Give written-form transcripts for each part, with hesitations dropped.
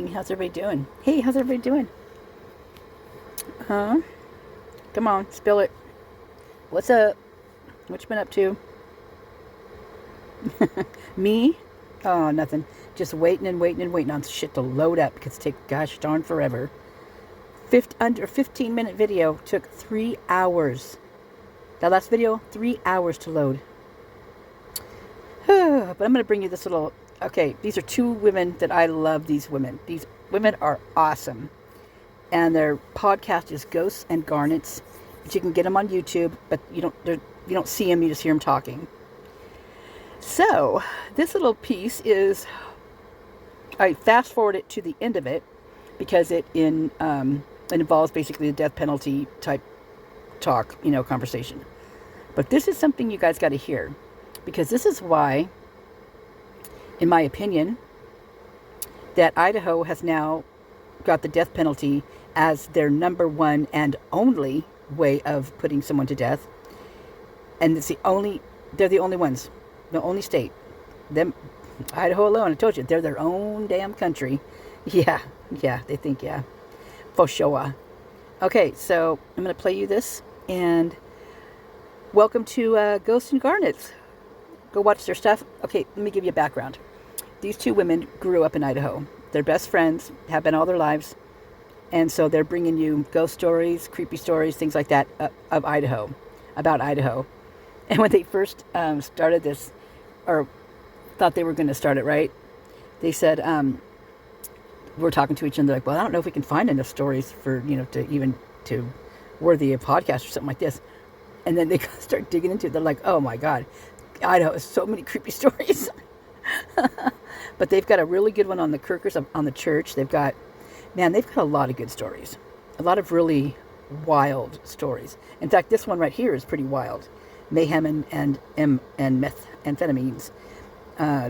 How's everybody doing? Hey, how's everybody doing? Huh? Come on, spill it. What's up? What you been up to? Me? Oh, nothing. Just waiting and waiting and waiting on shit to load up because it takes gosh darn forever. Under 15-minute video took 3 hours. That last video, 3 hours to load. But I'm going to bring you this little... Okay, these are two women that I love. These women are awesome. And their podcast is Ghosts and Garnets. But you can get them on YouTube, but you don't see them, you just hear them talking. So, this little piece is... I fast forward it to the end of it because it involves basically the death penalty type talk, conversation. But this is something you guys got to hear, because this is why, in my opinion, that Idaho has now got the death penalty as their number one and only way of putting someone to death. And they're the only ones, the only state. Idaho alone, I told you, they're their own damn country. Yeah, they think, for sure. Okay, so I'm going to play you this, and welcome to Ghosts and Garnets. Go watch their stuff. Okay, let me give you a background. These two women grew up in Idaho. They're best friends, have been all their lives, and so they're bringing you ghost stories, creepy stories, things like that of Idaho, about Idaho. And when they first started this, or thought they were going to start it, right? They said, we're talking to each other, like, well, I don't know if we can find enough stories for, to worthy a podcast or something like this. And then they start digging into it. They're like, oh my God, Idaho has so many creepy stories. But they've got a really good one on the Kirkers, on the church. They've got a lot of good stories. A lot of really wild stories. In fact, this one right here is pretty wild. Mayhem and methamphetamines.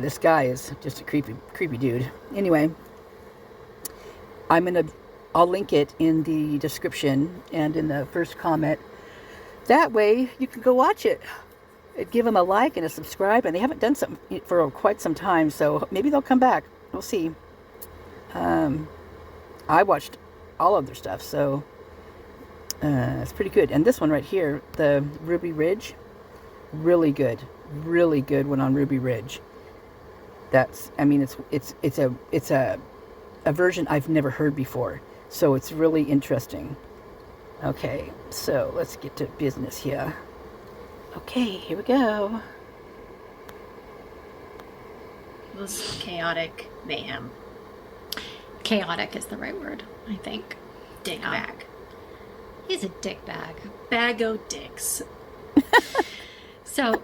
This guy is just a creepy dude. Anyway, I'll link it in the description and in the first comment. That way you can go watch it. Give them a like and a subscribe. And they haven't done something for quite some time, so maybe they'll come back. We'll see. I watched all of their stuff, so it's pretty good. And this one right here, the Ruby Ridge, really good one on Ruby Ridge. It's a version I've never heard before, so it's really interesting. Okay, so let's get to business here. Okay, here we go. It was chaotic mayhem. Chaotic is the right word, I think. Dick bag. He's a dick bag. Bag o' dicks. So,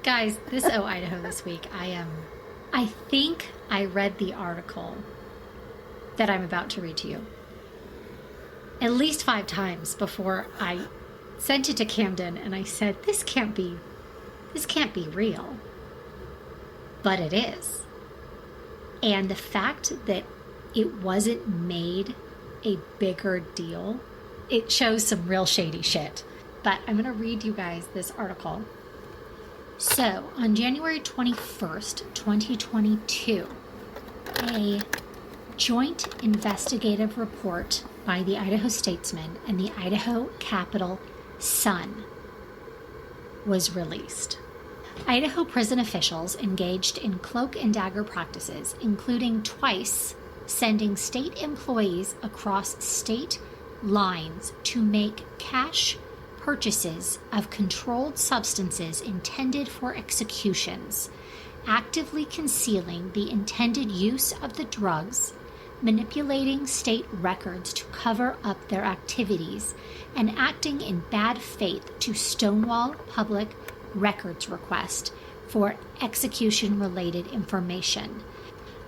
guys, this Idaho this week, I think I read the article that I'm about to read to you at least 5 times before I sent it to Camden, and I said, this can't be real. But it is. And the fact that it wasn't made a bigger deal, it shows some real shady shit. But I'm going to read you guys this article. So, on January 21st, 2022, a joint investigative report by the Idaho Statesman and the Idaho Capital Sun was released. Idaho prison officials engaged in cloak and dagger practices, including twice sending state employees across state lines to make cash purchases of controlled substances intended for executions, actively concealing the intended use of the drugs, manipulating state records to cover up their activities, and acting in bad faith to stonewall public records requests for execution-related information.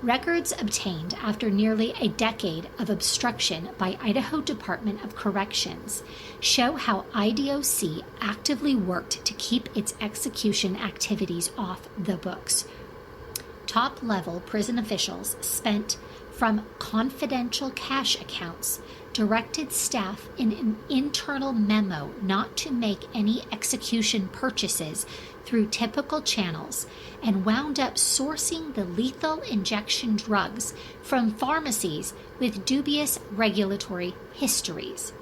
Records obtained after nearly a decade of obstruction by Idaho Department of Corrections show how IDOC actively worked to keep its execution activities off the books. Top-level prison officials spent from confidential cash accounts, directed staff in an internal memo not to make any execution purchases through typical channels and wound up sourcing the lethal injection drugs from pharmacies with dubious regulatory histories.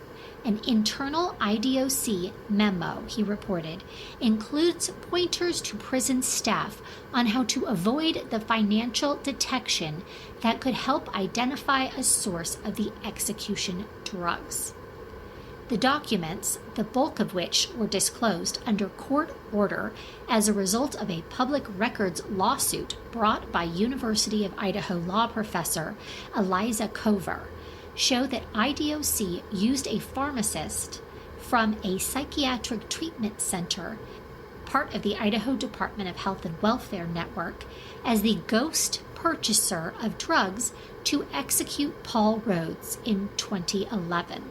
An internal IDOC memo, he reported, includes pointers to prison staff on how to avoid the financial detection that could help identify a source of the execution drugs. The documents, the bulk of which were disclosed under court order as a result of a public records lawsuit brought by University of Idaho law professor Eliza Cover, show that IDOC used a pharmacist from a psychiatric treatment center, part of the Idaho Department of Health and Welfare Network, as the ghost purchaser of drugs to execute Paul Rhodes in 2011.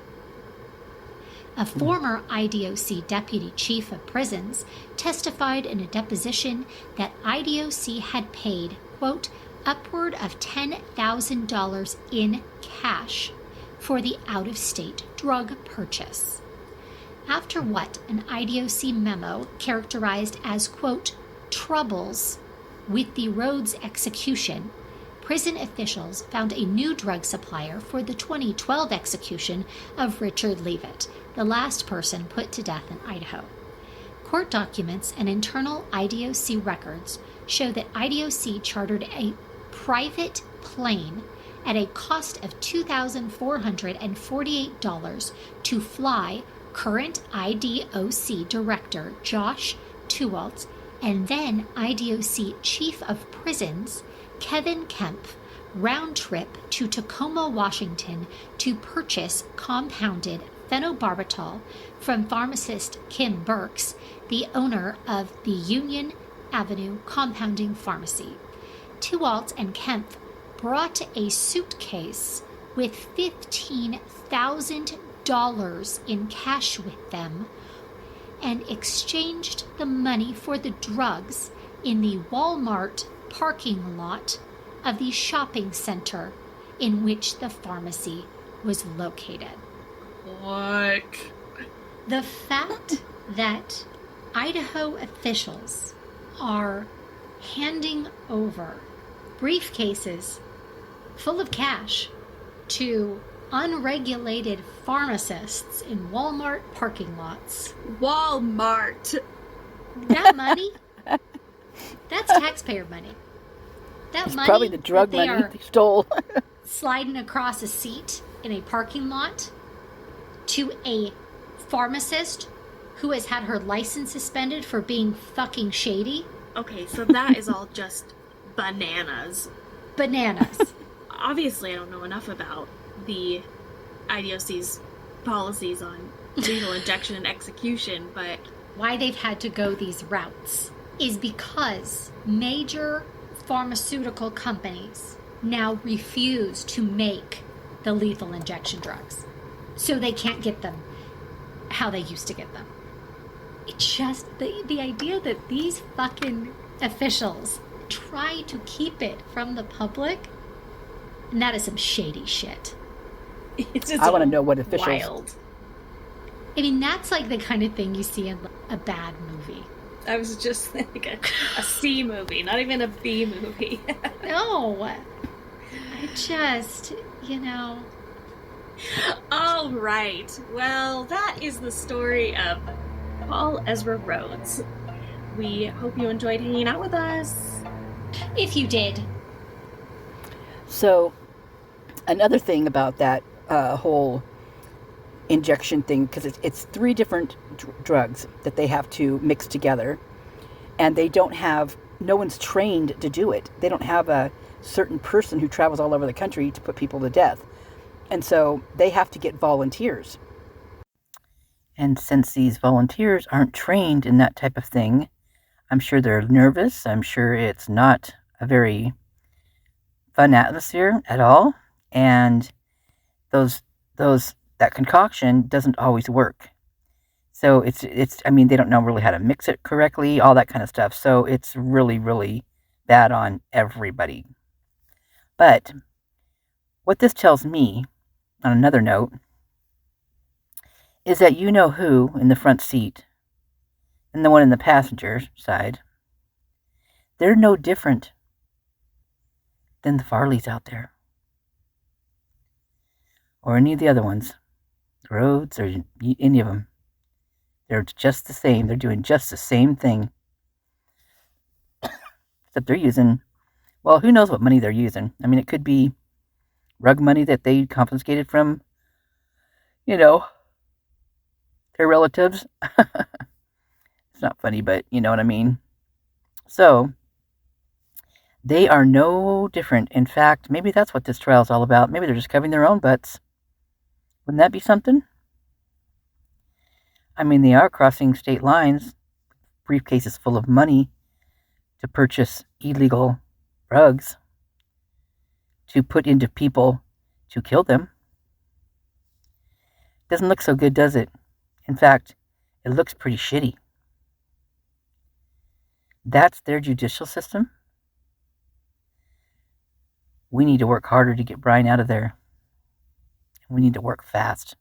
A former IDOC deputy chief of prisons testified in a deposition that IDOC had paid, quote, upward of $10,000 in cash for the out-of-state drug purchase. After what an IDOC memo characterized as, quote, troubles with the Rhodes execution, prison officials found a new drug supplier for the 2012 execution of Richard Leavitt, the last person put to death in Idaho. Court documents and internal IDOC records show that IDOC chartered a private plane at a cost of $2,448 to fly current IDOC Director Josh Tuwalt and then IDOC Chief of Prisons Kevin Kemp round trip to Tacoma, Washington to purchase compounded phenobarbital from pharmacist Kim Burks, the owner of the Union Avenue Compounding Pharmacy. Tuwalt and Kemp brought a suitcase with $15,000 in cash with them and exchanged the money for the drugs in the Walmart parking lot of the shopping center in which the pharmacy was located. What? The fact that Idaho officials are handing over briefcases full of cash to unregulated pharmacists in Walmart parking lots. Walmart. That money, that's taxpayer money. That It's money probably the drug that money they they stole. are sliding across a seat in a parking lot to a pharmacist who has had her license suspended for being fucking shady. Okay, so that is all just bananas. Bananas. Obviously, I don't know enough about the IDOC's policies on lethal injection and execution, but Why they've had to go these routes is because major pharmaceutical companies now refuse to make the lethal injection drugs. So they can't get them how they used to get them. It's just the idea that these fucking officials try to keep it from the public, and that is some shady shit. it's just I want to know what officials. wild. I mean, that's like the kind of thing you see in a bad movie. I was just like a C movie, not even a B movie. No, I just, All right. Well, that is the story of Paul Ezra Rhodes. We hope you enjoyed hanging out with us. if you did. So, another thing about that whole injection thing, because it's three different drugs that they have to mix together, and no one's trained to do it. They don't have a certain person who travels all over the country to put people to death. And so they have to get volunteers. And since these volunteers aren't trained in that type of thing, I'm sure they're nervous. I'm sure it's not a very fun atmosphere at all. And that concoction doesn't always work. So it's they don't know really how to mix it correctly, all that kind of stuff. So it's really, really bad on everybody. But what this tells me, on another note, is that you know who in the front seat and the one in the passenger side, they're no different than the Farleys out there. Or any of the other ones. Rhodes or any of them. They're just the same. They're doing just the same thing. Except they're using, well, who knows what money they're using. I mean, it could be rug money that they confiscated from, their relatives. It's not funny, but you know what I mean. So, they are no different. In fact, maybe that's what this trial is all about. Maybe they're just covering their own butts. Wouldn't that be something? I mean, they are crossing state lines, briefcases full of money to purchase illegal drugs to put into people to kill them. Doesn't look so good, does it? In fact, it looks pretty shitty. That's their judicial system. We need to work harder to get Brian out of there. We need to work fast.